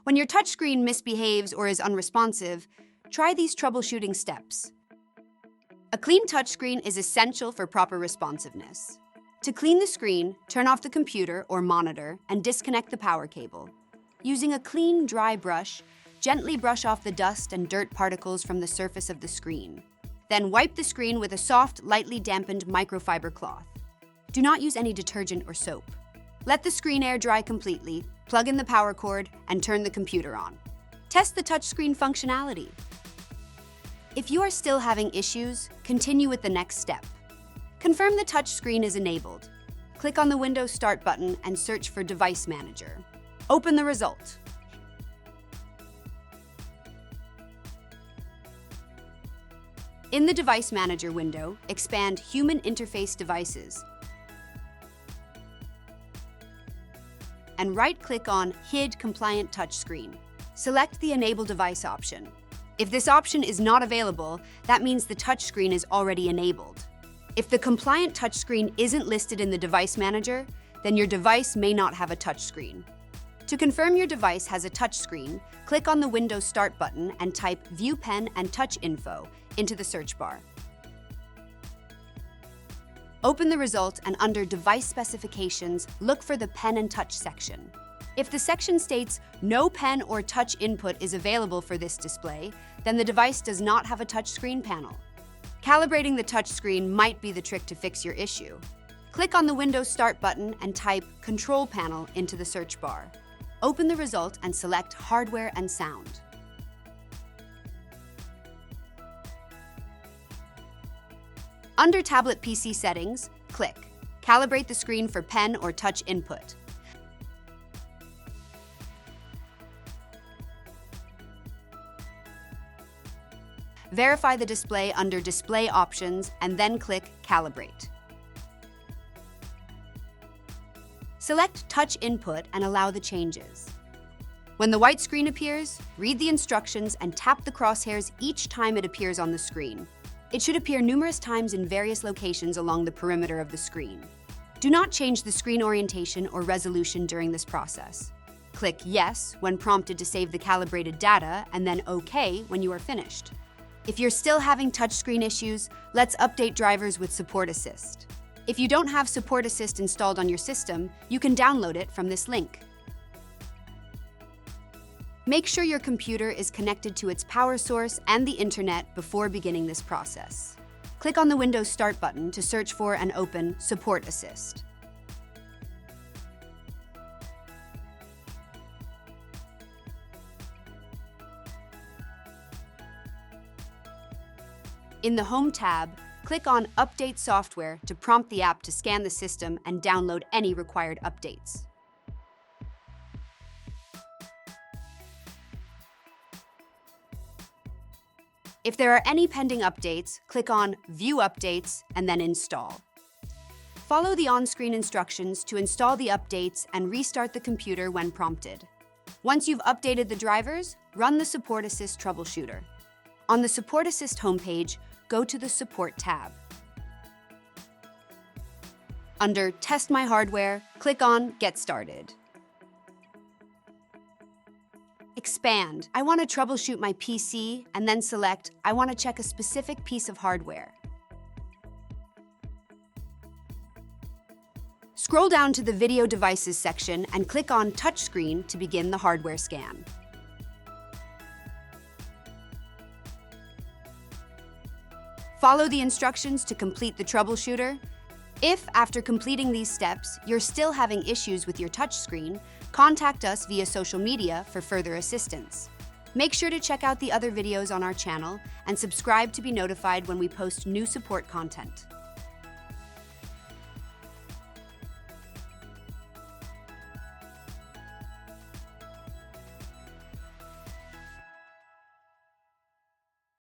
When your touchscreen misbehaves or is unresponsive, try these troubleshooting steps. A clean touchscreen is essential for proper responsiveness. To clean the screen, turn off the computer or monitor and disconnect the power cable. Using a clean, dry brush, gently brush off the dust and dirt particles from the surface of the screen. Then wipe the screen with a soft, lightly dampened microfiber cloth. Do not use any detergent or soap. Let the screen air dry completely, plug in the power cord, and turn the computer on. Test the touchscreen functionality. If you are still having issues, continue with the next step. Confirm the touchscreen is enabled. Click on the Windows Start button and search for Device Manager. Open the result. In the Device Manager window, expand Human Interface Devices and right-click on HID Compliant Touchscreen. Select the Enable Device option. If this option is not available, that means the touchscreen is already enabled. If the compliant touchscreen isn't listed in the Device Manager, then your device may not have a touchscreen. To confirm your device has a touchscreen, click on the Windows Start button and type View Pen and Touch Info into the search bar. Open the result and under Device Specifications, look for the Pen and Touch section. If the section states no pen or touch input is available for this display, then the device does not have a touchscreen panel. Calibrating the touchscreen might be the trick to fix your issue. Click on the Windows Start button and type Control Panel into the search bar. Open the result and select Hardware and Sound. Under Tablet PC Settings, click Calibrate the screen for pen or touch input. Verify the display under Display Options and then click Calibrate. Select Touch Input and allow the changes. When the white screen appears, read the instructions and tap the crosshairs each time it appears on the screen. It should appear numerous times in various locations along the perimeter of the screen. Do not change the screen orientation or resolution during this process. Click Yes when prompted to save the calibrated data and then OK when you are finished. If you're still having touchscreen issues, let's update drivers with Support Assist. If you don't have Support Assist installed on your system, you can download it from this link. Make sure your computer is connected to its power source and the internet before beginning this process. Click on the Windows Start button to search for and open Support Assist. In the Home tab, click on Update Software to prompt the app to scan the system and download any required updates. If there are any pending updates, click on View Updates and then Install. Follow the on-screen instructions to install the updates and restart the computer when prompted. Once you've updated the drivers, run the Support Assist troubleshooter. On the Support Assist homepage, go to the Support tab. Under Test My Hardware, click on Get Started. Expand. I want to troubleshoot my PC, and then select I want to check a specific piece of hardware. Scroll down to the Video Devices section and click on Touchscreen to begin the hardware scan. Follow the instructions to complete the troubleshooter. If, after completing these steps, you're still having issues with your touchscreen, contact us via social media for further assistance. Make sure to check out the other videos on our channel and subscribe to be notified when we post new support content.